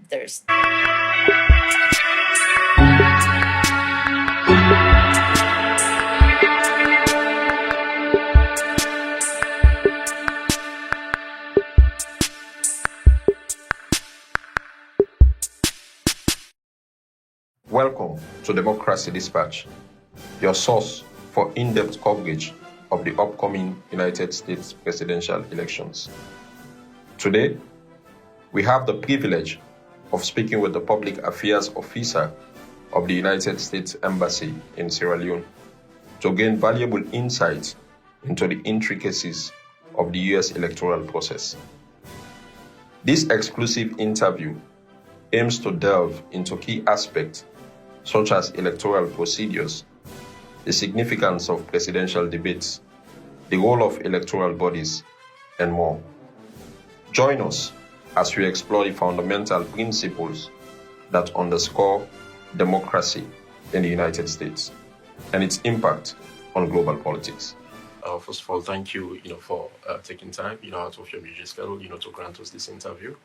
there's Welcome to Democracy Dispatch, your source for in-depth coverage of the upcoming United States presidential elections. Today, we have the privilege of speaking with the Public Affairs Officer of the United States Embassy in Sierra Leone to gain valuable insights into the intricacies of the U.S. electoral process. This exclusive interview aims to delve into key aspects such as electoral procedures, the significance of presidential debates, the role of electoral bodies, and more. Join us as we explore the fundamental principles that underscore democracy in the United States and its impact on global politics. First of all, thank you, for taking time, out of your busy schedule, to grant us this interview.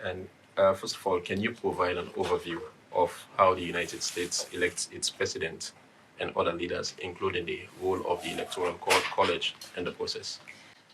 And first of all, can you provide an overview of how the United States elects its president and other leaders, including the role of the Electoral College in the process?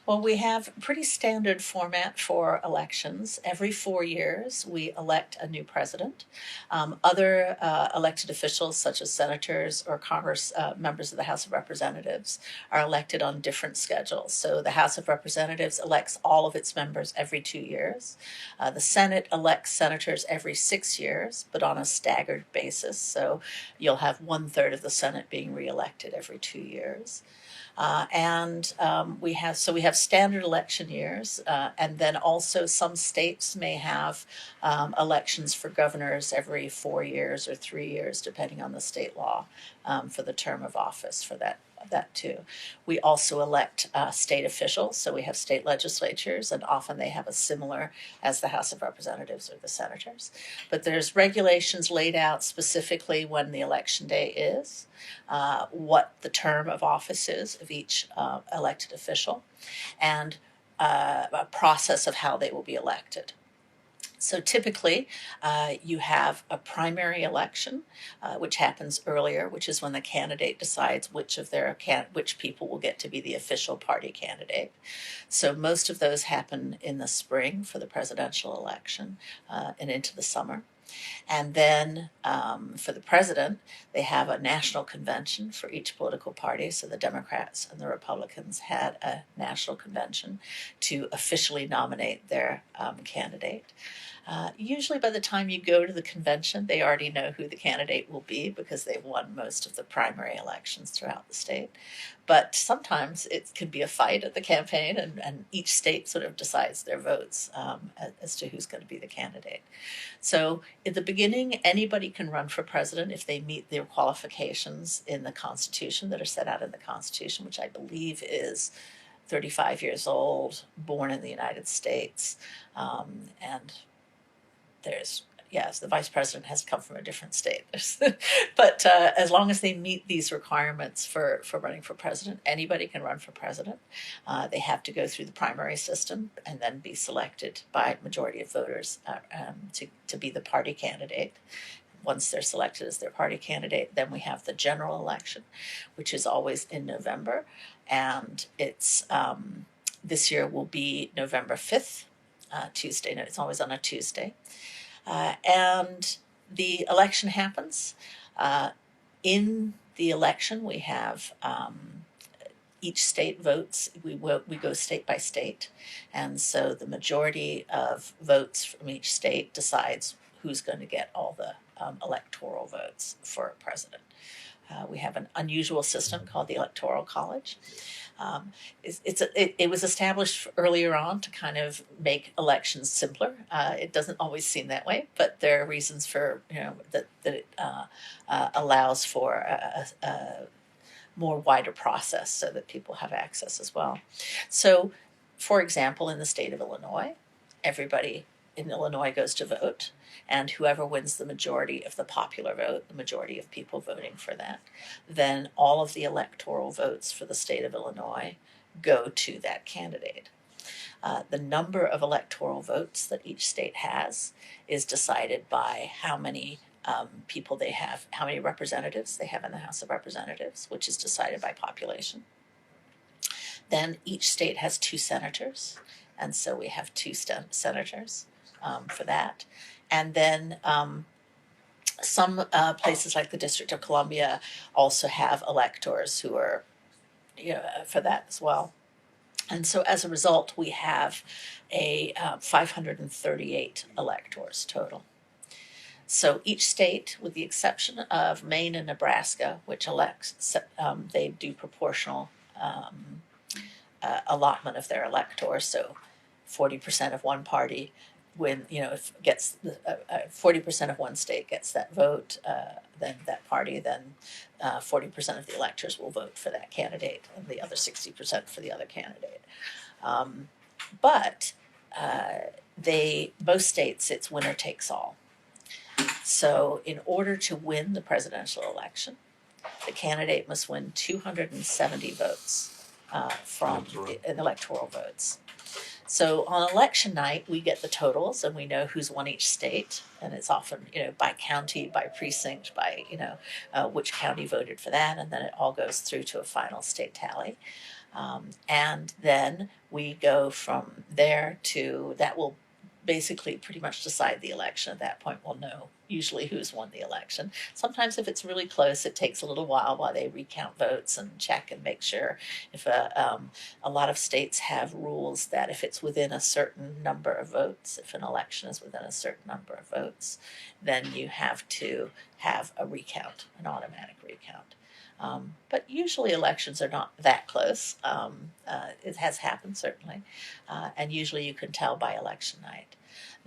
Well, we have a pretty standard format for elections. Every 4 years, we elect a new president. Other elected officials, such as senators or Congress members of the House of Representatives, are elected on different schedules. So the House of Representatives elects all of its members every 2 years. The Senate elects senators every 6 years, but on a staggered basis. So you'll have 1/3 of the Senate being reelected every 2 years. We have standard election years, and then also some states may have elections for governors every 4 years or 3 years, depending on the state law for the term of office for that too. We also elect state officials, so we have state legislatures, and often they have a similar as the House of Representatives or the senators. But there's regulations laid out specifically when the election day is, what the term of office is of each elected official, and a process of how they will be elected. So typically, you have a primary election, which happens earlier, which is when the candidate decides which people will get to be the official party candidate. So most of those happen in the spring for the presidential election and into the summer. And then for the president, they have a national convention for each political party. So the Democrats and the Republicans had a national convention to officially nominate their candidate. Usually by the time you go to the convention, they already know who the candidate will be because they've won most of the primary elections throughout the state. But sometimes it can be a fight at the campaign, and each state sort of decides their votes as to who's going to be the candidate. So in the beginning, anybody can run for president if they meet their qualifications in the Constitution that are set out in the Constitution, which I believe is 35 years old, born in the United States, and the vice president has come from a different state. But as long as they meet these requirements for running for president, anybody can run for president. They have to go through the primary system and then be selected by majority of voters to be the party candidate. Once they're selected as their party candidate, then we have the general election, which is always in November. And it's this year will be November 5th, Tuesday. No, it's always on a Tuesday. And the election happens. In the election, we have each state votes. We go state by state, and so the majority of votes from each state decides who's going to get all the electoral votes for president. We have an unusual system called the Electoral College. It was established earlier on to kind of make elections simpler. It doesn't always seem that way, but there are reasons for that it allows for a more wider process so that people have access as well. So, for example, in the state of Illinois, everybody in Illinois goes to vote, and whoever wins the majority of the popular vote, the majority of people voting for that, then all of the electoral votes for the state of Illinois go to that candidate. The number of electoral votes that each state has is decided by how many people they have, how many representatives they have in the House of Representatives, which is decided by population. Then each state has 2 senators, and so we have 2 senators for that. And then some places like the District of Columbia also have electors who are, for that as well. And so as a result, we have a 538 electors total. So each state, with the exception of Maine and Nebraska, which elects, they do proportional allotment of their electors. So 40% of one party if gets 40% of one state gets that vote, then that party, then 40% of the electors will vote for that candidate, and the other 60% for the other candidate. But most states, it's winner takes all. So in order to win the presidential election, the candidate must win 270 votes from electoral votes. So on election night, we get the totals and we know who's won each state, and it's often by county, by precinct, by which county voted for that, and then it all goes through to a final state tally. And then we go from there to that will basically pretty much decide the election. At that point, we'll know usually who's won the election. Sometimes if it's really close, it takes a little while they recount votes and check and make sure. If a lot of states have rules that if it's within a certain number of votes, if an election is within a certain number of votes, then you have to have a recount, an automatic recount. But usually elections are not that close. It has happened, certainly. And usually you can tell by election night.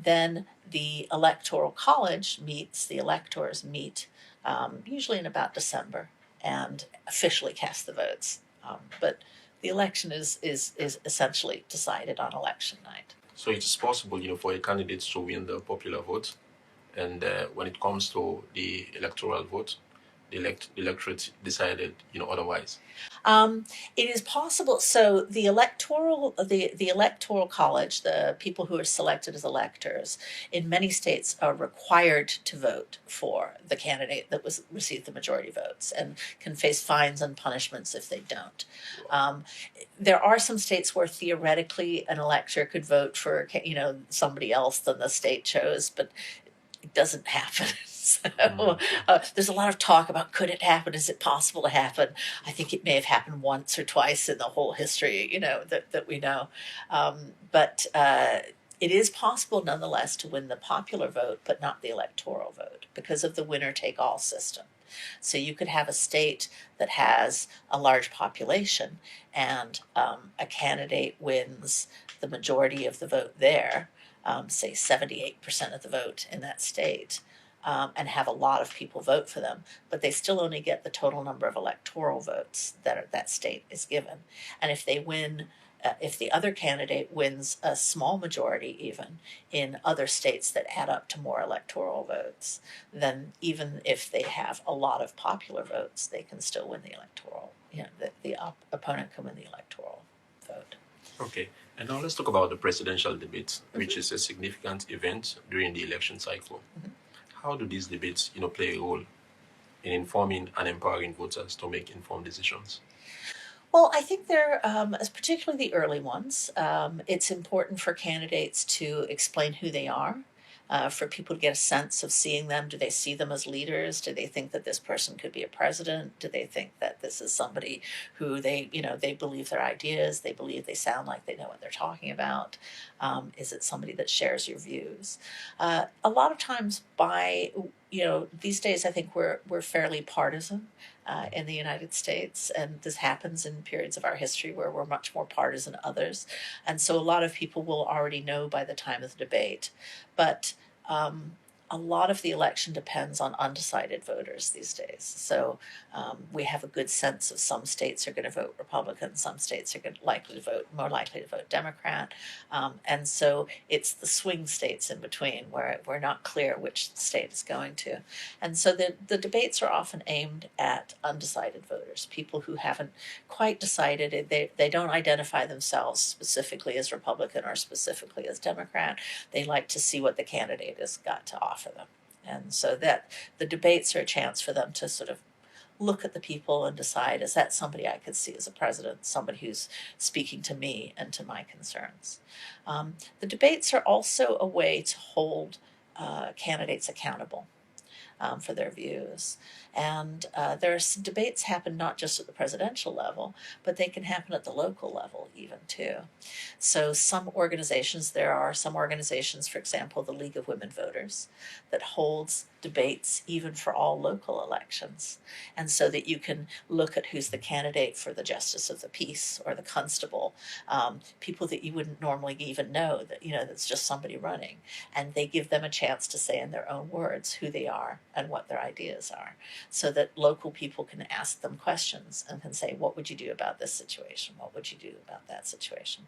Then the Electoral College the electors meet usually in about December and officially cast the votes. But the election is essentially decided on election night. So it's possible, for a candidate to win the popular vote, and when it comes to the electoral vote, the electorate decided, otherwise. It is possible. So the electoral college, the people who are selected as electors, in many states are required to vote for the candidate that received the majority votes, and can face fines and punishments if they don't. There are some states where theoretically an elector could vote for somebody else than the state chose, but it doesn't happen. So there's a lot of talk about could it happen? Is it possible to happen? I think it may have happened once or twice in the whole history, that we know. But it is possible nonetheless to win the popular vote, but not the electoral vote because of the winner-take-all system. So you could have a state that has a large population and a candidate wins the majority of the vote there, say 78% of the vote in that state, and have a lot of people vote for them, but they still only get the total number of electoral votes that state is given. And if they win, if the other candidate wins a small majority even in other states that add up to more electoral votes, then even if they have a lot of popular votes, they can still win the electoral, the opponent can win the electoral vote. Okay, and now let's talk about the presidential debate, which is a significant event during the election cycle. How do these debates, play a role in informing and empowering voters to make informed decisions? Well, I think they're, particularly the early ones, it's important for candidates to explain who they are, for people to get a sense of seeing them. Do they see them as leaders? Do they think that this person could be a president? Do they think that this is somebody who they believe their ideas, they believe they sound like they know what they're talking about? Is it somebody that shares your views? A lot of times these days I think we're fairly partisan in the United States, and this happens in periods of our history where we're much more partisan than others. And so a lot of people will already know by the time of the debate. But a lot of the election depends on undecided voters these days. So we have a good sense of some states are going to vote Republican, some states are more likely to vote Democrat, and so it's the swing states in between where we're not clear which state is going to. And so the debates are often aimed at undecided voters, people who haven't quite decided. They don't identify themselves specifically as Republican or specifically as Democrat. They like to see what the candidate has got to offer them. And so that the debates are a chance for them to sort of look at the people and decide, is that somebody I could see as a president, somebody who's speaking to me and to my concerns. The debates are also a way to hold candidates accountable for their views. And there's debates happen not just at the presidential level, but they can happen at the local level even too. So there are some organizations, for example, the League of Women Voters, that holds debates even for all local elections. And so that you can look at who's the candidate for the justice of the peace or the constable, people that you wouldn't normally even know, that's just somebody running. And they give them a chance to say in their own words who they are and what their ideas are, so that local people can ask them questions and can say, what would you do about this situation? What would you do about that situation?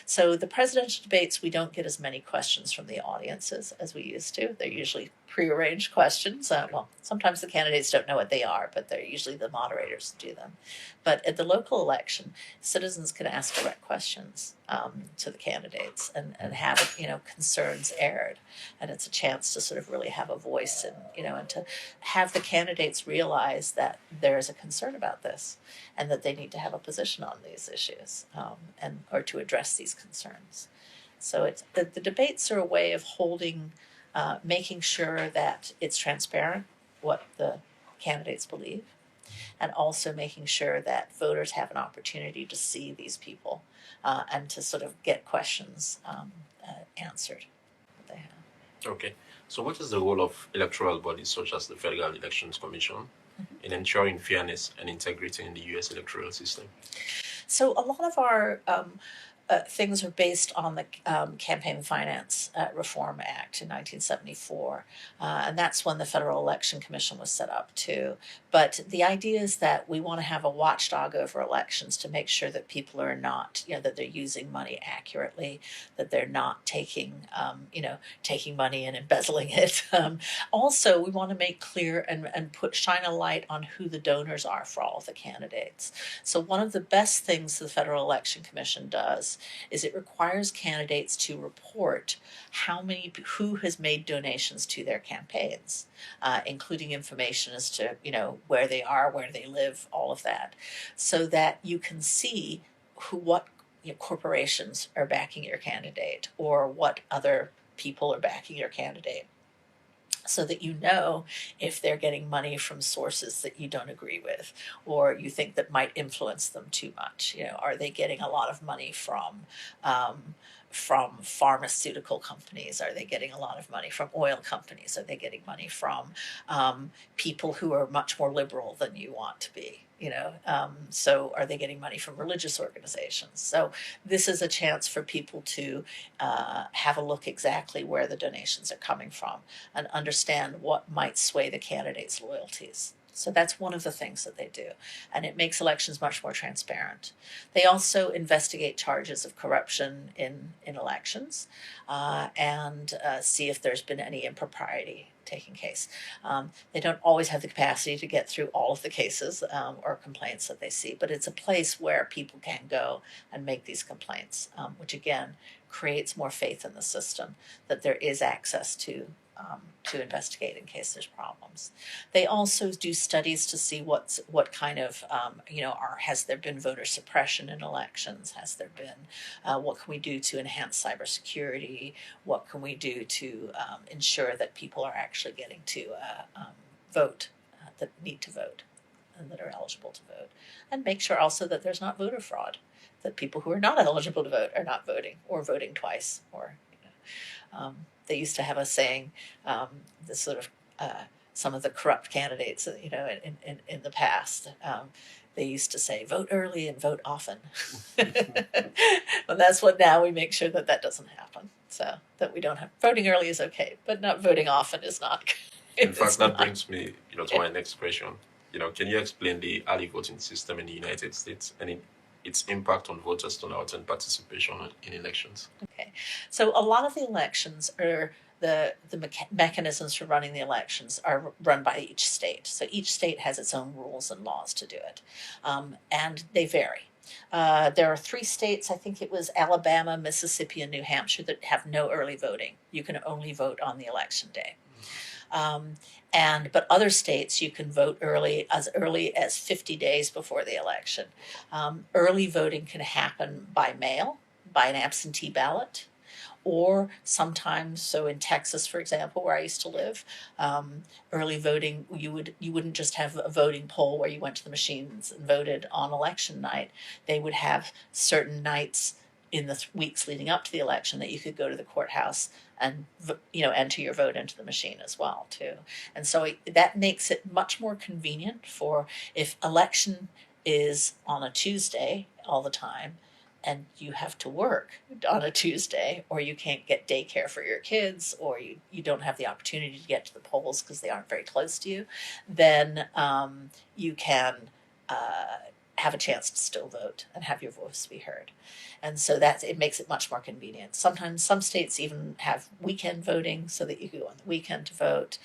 So the presidential debates, we don't get as many questions from the audiences as we used to. They're usually prearranged questions. Sometimes the candidates don't know what they are, but they're usually the moderators who do them. But at the local election, citizens can ask direct questions to the candidates and have concerns aired, and it's a chance to sort of really have a voice and to have the candidates realize that there is a concern about this and that they need to have a position on these issues or to address these concerns. So it's the debates are a way of making sure that it's transparent what the candidates believe, and also making sure that voters have an opportunity to see these people and to sort of get questions answered that they have. Okay. So what is the role of electoral bodies such as the Federal Elections Commission in ensuring fairness and integrity in the U.S. electoral system? So a lot of our things are based on the Campaign Finance Reform Act in 1974, and that's when the Federal Election Commission was set up too. But the idea is that we want to have a watchdog over elections to make sure that people are not, that they're using money accurately, that they're not taking money and embezzling it. Also, we want to make clear and shine a light on who the donors are for all of the candidates. So one of the best things the Federal Election Commission does is it requires candidates to report who has made donations to their campaigns, including information as to where they are, where they live, all of that, so that you can see what corporations are backing your candidate or what other people are backing your candidate, so that you know if they're getting money from sources that you don't agree with or you think that might influence them too much. Are they getting a lot of money from pharmaceutical companies? Are they getting a lot of money from oil companies? Are they getting money from people who are much more liberal than you want to be? So are they getting money from religious organizations? So this is a chance for people to have a look exactly where the donations are coming from and understand what might sway the candidates' loyalties. So that's one of the things that they do, and it makes elections much more transparent. They also investigate charges of corruption in elections and see if there's been any impropriety taking case. They don't always have the capacity to get through all of the cases or complaints that they see, but it's a place where people can go and make these complaints, which again creates more faith in the system that there is access to investigate in case there's problems. They also do studies to see what kind of has there been voter suppression in elections? Has there been what can we do to enhance cybersecurity? What can we do to ensure that people are actually getting to vote, that need to vote and that are eligible to vote, and make sure also that there's not voter fraud, that people who are not eligible to vote are not voting or voting twice, or they used to have a saying, this sort of some of the corrupt candidates, in the past, they used to say, vote early and vote often. Well, that's what now we make sure that doesn't happen. So that we don't have voting early is okay, but not voting often is not. In fact, that brings me, to my next question. Can you explain the early voting system in the United States and its impact on voters turnout and participation in elections? Okay, so a lot of the elections are the mechanisms for running the elections are run by each state. So each state has its own rules and laws to do it, and they vary. There are 3 states, I think it was Alabama, Mississippi, and New Hampshire, that have no early voting. You can only vote on the election day. But other states you can vote early as 50 days before the election. Early voting can happen by mail, by an absentee ballot, or sometimes, so in Texas, for example, where I used to live, early voting, you wouldn't just have a voting poll where you went to the machines and voted on election night. They would have certain nights in the weeks leading up to the election that you could go to the courthouse and enter your vote into the machine as well too. And so that makes it much more convenient for if election is on a Tuesday all the time and you have to work on a Tuesday, or you can't get daycare for your kids, or you don't have the opportunity to get to the polls because they aren't very close to you, then you can have a chance to still vote and have your voice be heard. And so it makes it much more convenient. Sometimes some states even have weekend voting so that you go on the weekend to vote.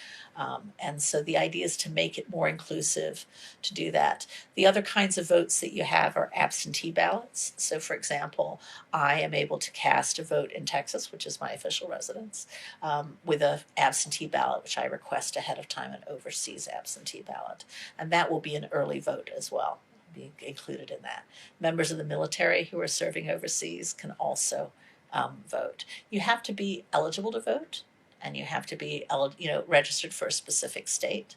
And so the idea is to make it more inclusive to do that. The other kinds of votes that you have are absentee ballots. So for example, I am able to cast a vote in Texas, which is my official residence, with an absentee ballot, which I request ahead of time, an overseas absentee ballot. And that will be an early vote as well, be included in that. Members of the military who are serving overseas can also vote. You have to be eligible to vote, and you have to be registered for a specific state.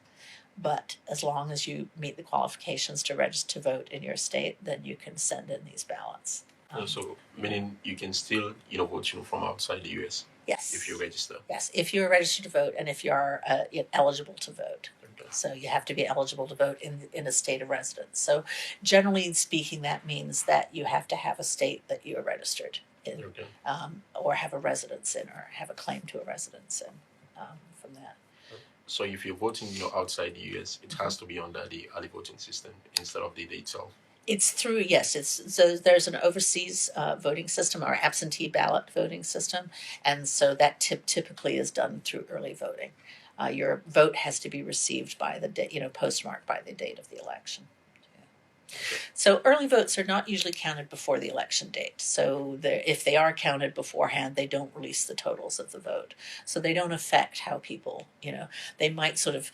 But as long as you meet the qualifications to register to vote in your state, then you can send in these ballots. So meaning you can still vote from outside the US. Yes. If you register. Yes, if you're registered to vote and if you're eligible to vote. So you have to be eligible to vote in a state of residence. So generally speaking, that means that you have to have a state that you are registered in, or have a residence in, or have a claim to a residence in from that. So if you're voting outside the US, it has to be under the early voting system instead of the day itself. It's through, yes, so there's an overseas voting system or absentee ballot voting system, and so that typically is done through early voting. Your vote has to be received by the date, postmarked by the date of the election. So early votes are not usually counted before the election date. So if they are counted beforehand, they don't release the totals of the vote. So they don't affect how people, they might sort of,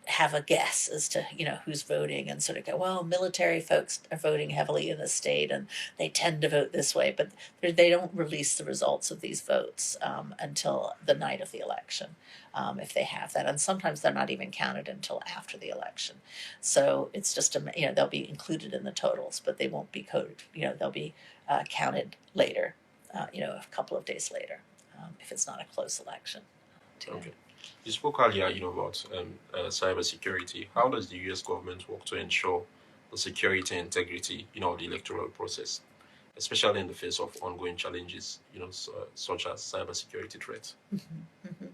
have a guess as to who's voting and sort of go, well, military folks are voting heavily in the state and they tend to vote this way, but they don't release the results of these votes until the night of the election, if they have that, and sometimes they're not even counted until after the election. So it's just they'll be included in the totals, but they won't be coded. They'll be counted later, a couple of days later, if it's not a close election. Okay. You spoke earlier, about cybersecurity. How does the U.S. government work to ensure the security and integrity, of the electoral process, especially in the face of ongoing challenges, such as cybersecurity threats? Mm-hmm.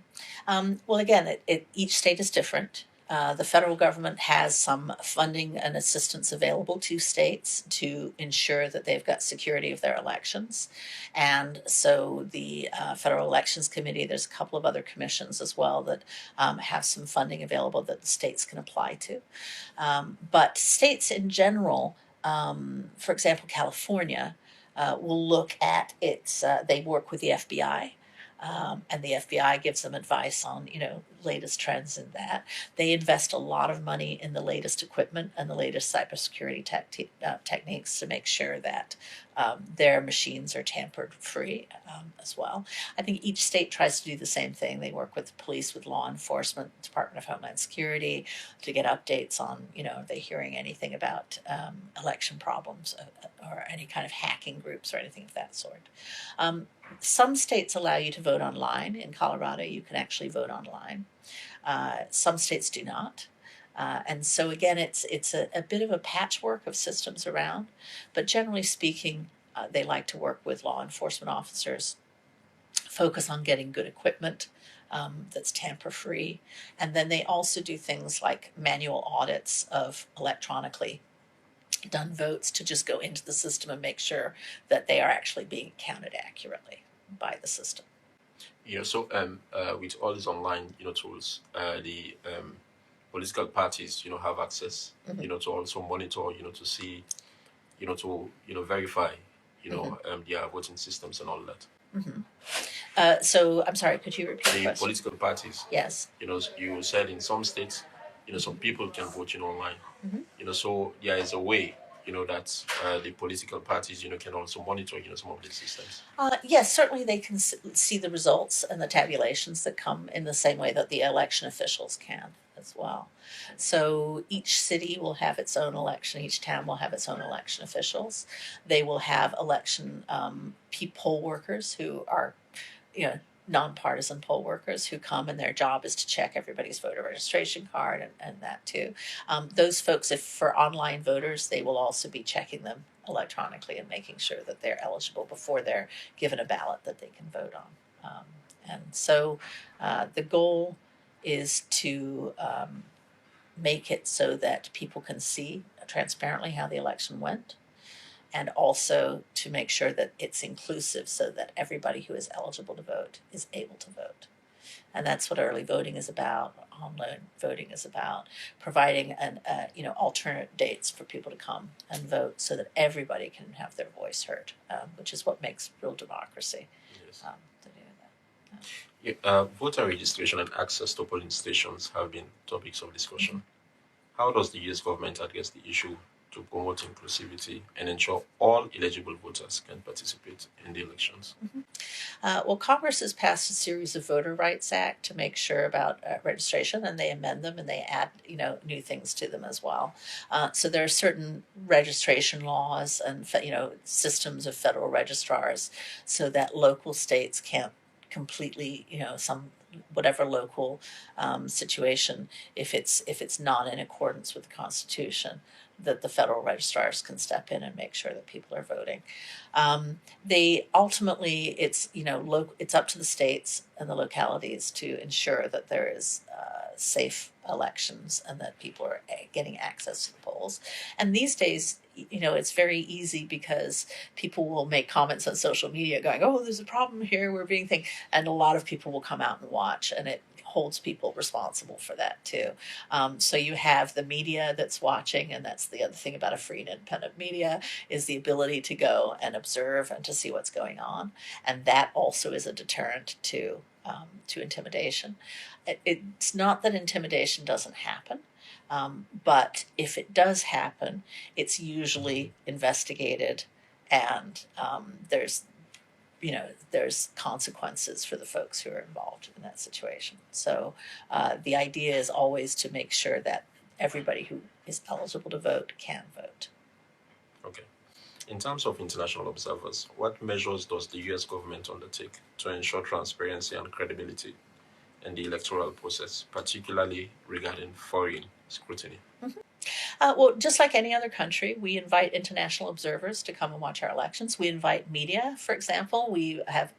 Mm-hmm. Well, again, each state is different. The federal government has some funding and assistance available to states to ensure that they've got security of their elections. And so the Federal Elections Committee, there's a couple of other commissions as well that have some funding available that the states can apply to. But states in general, for example, California, will look at they work with the FBI. And the FBI gives them advice on, latest trends in that. They invest a lot of money in the latest equipment and the latest cybersecurity techniques to make sure that their machines are tamper-free as well. I think each state tries to do the same thing. They work with the police, with law enforcement, Department of Homeland Security to get updates on, are they hearing anything about election problems or any kind of hacking groups or anything of that sort. Some states allow you to vote online. In Colorado, you can actually vote online. Some states do not. And so again, it's a bit of a patchwork of systems around, but generally speaking, They like to work with law enforcement officers, focus on getting good equipment that's tamper-free. And then they also do things like manual audits of electronically done votes to just go into the system and make sure that they are actually being counted accurately by the system. So with all these online, tools, the political parties, have access, to also monitor, to see, to verify, their voting systems and all that. So I'm sorry, could you repeat the The question? political parties. Yes. You said in some states, some people can vote, online. So there is a way, that the political parties, can also monitor, some of these systems. Yes, certainly they can see the results and the tabulations that come in the same way that the election officials can as well. So each city will have its own election, each town will have its own election officials. They will have election poll workers who are, nonpartisan poll workers who come, and their job is to check everybody's voter registration card and that too. Those folks, if for online voters, they will also be checking them electronically and making sure that they're eligible before they're given a ballot that they can vote on. And so the goal is to make it so that people can see transparently how the election went, and also to make sure that it's inclusive so that everybody who is eligible to vote is able to vote. And that's what early voting is about, online voting is about, providing alternate dates for people to come and vote so that everybody can have their voice heard, which is what makes real democracy. Yes. To do that. Voter registration and access to polling stations have been topics of discussion. How does the US government address the issue to promote inclusivity and ensure all eligible voters can participate in the elections? Well, Congress has passed a series of Voter Rights Act to make sure about registration, and they amend them and they add, new things to them as well. So there are certain registration laws and, systems of federal registrars so that local states can't completely, whatever local situation, if it's not in accordance with the Constitution, that the federal registrars can step in and make sure that people are voting. They ultimately, it's it's up to the states and the localities to ensure that there is safe elections and that people are getting access to the polls. And these days, it's very easy because people will make comments on social media going, "Oh, there's a problem here, we're being thing," and a lot of people will come out and watch, and it holds people responsible for that too. So you have the media that's watching, and that's the other thing about a free and independent media is the ability to go and observe and to see what's going on, and that also is a deterrent to intimidation. It's not that intimidation doesn't happen, but if it does happen, it's usually investigated, and there's consequences for the folks who are involved in that situation. So the idea is always to make sure that everybody who is eligible to vote can vote. Okay. In terms of international observers, what measures does the US government undertake to ensure transparency and credibility in the electoral process, particularly regarding foreign scrutiny? Well, just like any other country, we invite international observers to come and watch our elections. We invite media, for example. We have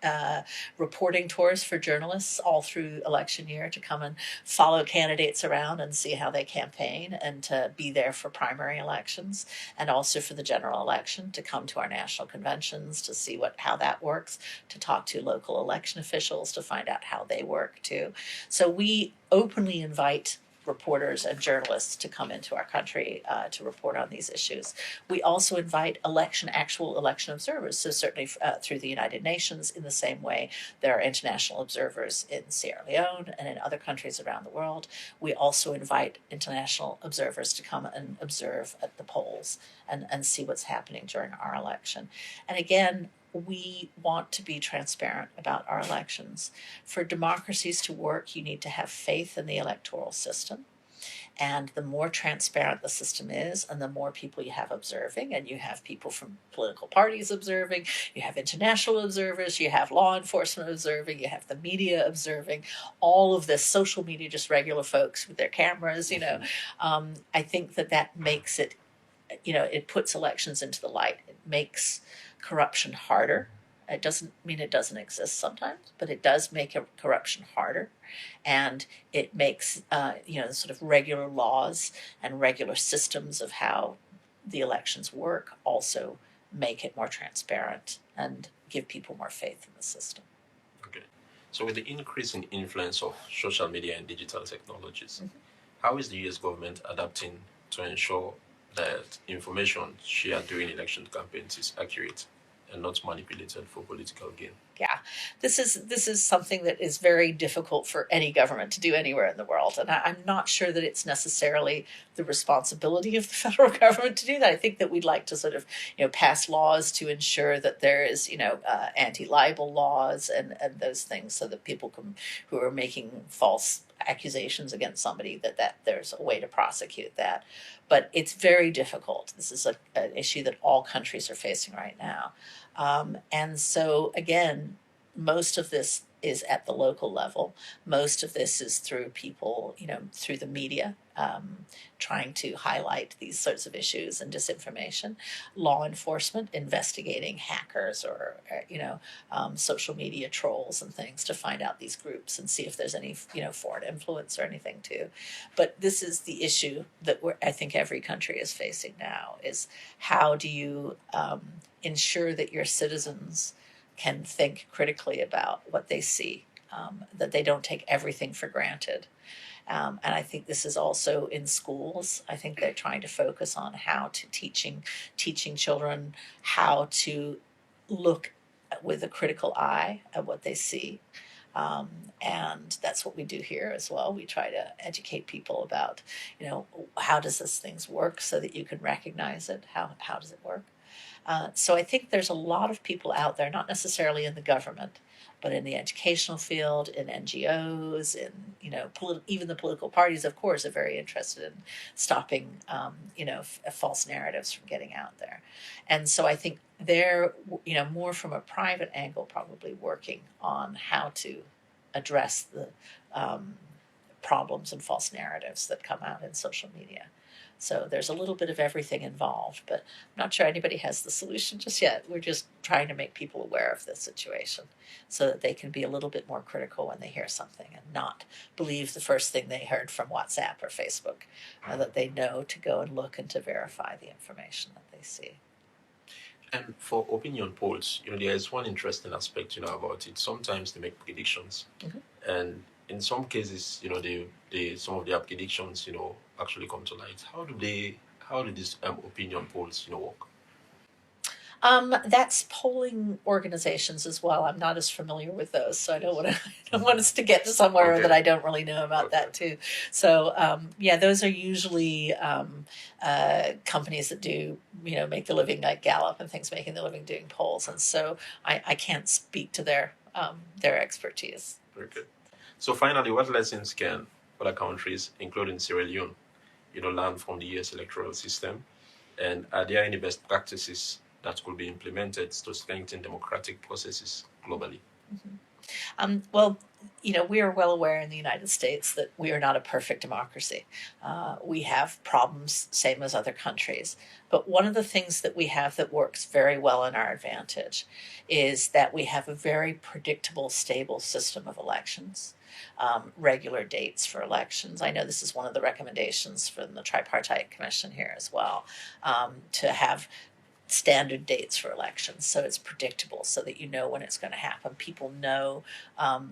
reporting tours for journalists all through election year to come and follow candidates around and see how they campaign, and to be there for primary elections, and also for the general election, to come to our national conventions to see how that works, to talk to local election officials to find out how they work too. So we openly invite reporters and journalists to come into our country to report on these issues. We also invite actual election observers. So certainly through the United Nations, in the same way there are international observers in Sierra Leone and in other countries around the world. We also invite international observers to come and observe at the polls and see what's happening during our election. And again, we want to be transparent about our elections. For democracies to work, you need to have faith in the electoral system. And the more transparent the system is, and the more people you have observing, and you have people from political parties observing, you have international observers, you have law enforcement observing, you have the media observing, all of this, social media, just regular folks with their cameras, I think that makes it, it puts elections into the light. It makes corruption harder. It doesn't mean it doesn't exist sometimes, but it does make corruption harder, and it makes sort of regular laws and regular systems of how the elections work also make it more transparent and give people more faith in the system. Okay. So with the increase in influence of social media and digital technologies, how is the US government adapting to ensure that information shared during election campaigns is accurate and not manipulated for political gain? Yeah, this is something that is very difficult for any government to do anywhere in the world, and I'm not sure that it's necessarily the responsibility of the federal government to do that. I think that we'd like to sort of pass laws to ensure that there is anti-libel laws and those things, so that people who are making false accusations against somebody that there's a way to prosecute that. But it's very difficult. This is an issue that all countries are facing right now. And so, again, most of this is at the local level. Most of this is through people, through the media, trying to highlight these sorts of issues and disinformation. Law enforcement investigating hackers or social media trolls and things to find out these groups and see if there's any, foreign influence or anything too. But this is the issue that I think every country is facing now, is how do you ensure that your citizens can think critically about what they see, that they don't take everything for granted. And I think this is also in schools. I think they're trying to focus on how to teaching children how to look with a critical eye at what they see. And that's what we do here as well. We try to educate people about, how does this things work so that you can recognize it? How does it work? So I think there's a lot of people out there, not necessarily in the government, but in the educational field, in NGOs, in even the political parties, of course, are very interested in stopping false narratives from getting out there. And so I think they're more from a private angle, probably working on how to address the problems and false narratives that come out in social media. So there's a little bit of everything involved, but I'm not sure anybody has the solution just yet. We're just trying to make people aware of the situation so that they can be a little bit more critical when they hear something and not believe the first thing they heard from WhatsApp or Facebook, that they know to go and look and to verify the information that they see. And for opinion polls, there is one interesting aspect, about it. Sometimes they make predictions, and in some cases, they some of their predictions, actually come to light. How do these opinion polls, work? That's polling organizations as well. I'm not as familiar with those, so I don't want us to get to somewhere that I don't really know about that too. So those are usually companies that do make the living, like Gallup and things, making the living doing polls, and so I can't speak to their expertise. Very good. So finally, what lessons can other countries, including Sierra Leone, learn from the US electoral system, and are there any best practices that could be implemented to strengthen democratic processes globally? Well, we are well aware in the United States that we are not a perfect democracy. We have problems, same as other countries. But one of the things that we have that works very well in our advantage is that we have a very predictable, stable system of elections. Regular dates for elections. I know this is one of the recommendations from the Tripartite Commission here as well, to have standard dates for elections, so it's predictable, so that when it's going to happen. People know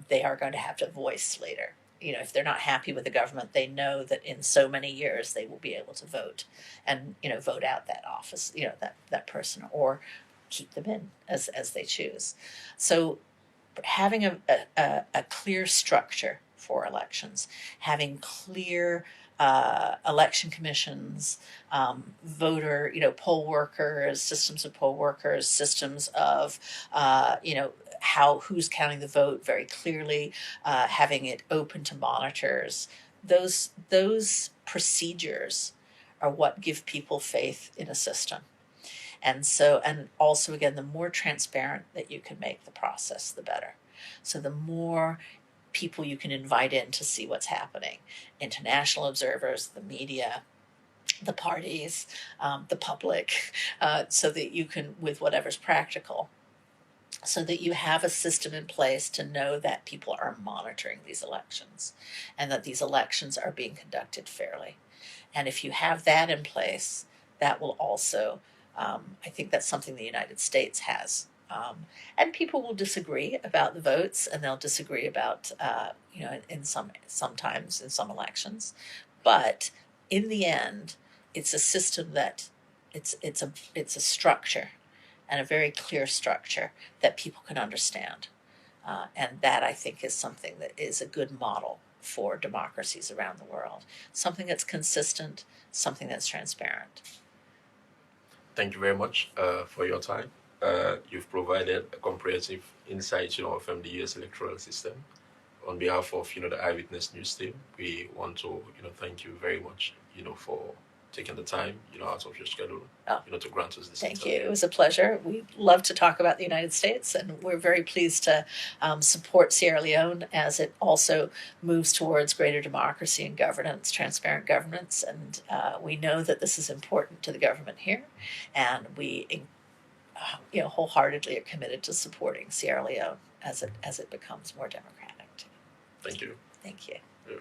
they are going to have to voice later. If they're not happy with the government, they know that in so many years they will be able to vote and vote out that office, that person, or keep them in as they choose. So having a clear structure for elections, having clear election commissions, voter, poll workers, systems of poll workers, systems of, who's counting the vote very clearly, having it open to monitors. Those procedures are what give people faith in a system. And also, again, the more transparent that you can make the process, the better. So the more people you can invite in to see what's happening, international observers, the media, the parties, the public, so that you can, with whatever's practical, so that you have a system in place to know that people are monitoring these elections and that these elections are being conducted fairly. And if you have that in place, that will also, I think that's something the United States has. And people will disagree about the votes, and they'll disagree about, sometimes in some elections, but in the end, it's a system that it's a structure, and a very clear structure that people can understand. And that, I think, is something that is a good model for democracies around the world. Something that's consistent, something that's transparent. Thank you very much for your time. You've provided a comprehensive insight, from the U.S. electoral system. On behalf of, the Eyewitness News team, we want to, thank you very much, for taking the time, out of your schedule, to grant us this Thank interview. you. It was a pleasure. We love to talk about the United States, and we're very pleased to support Sierra Leone as it also moves towards greater democracy and governance, transparent governance. And we know that this is important to the government here, and we, wholeheartedly are committed to supporting Sierra Leone as it becomes more democratic. Thank you. Thank you. Yeah.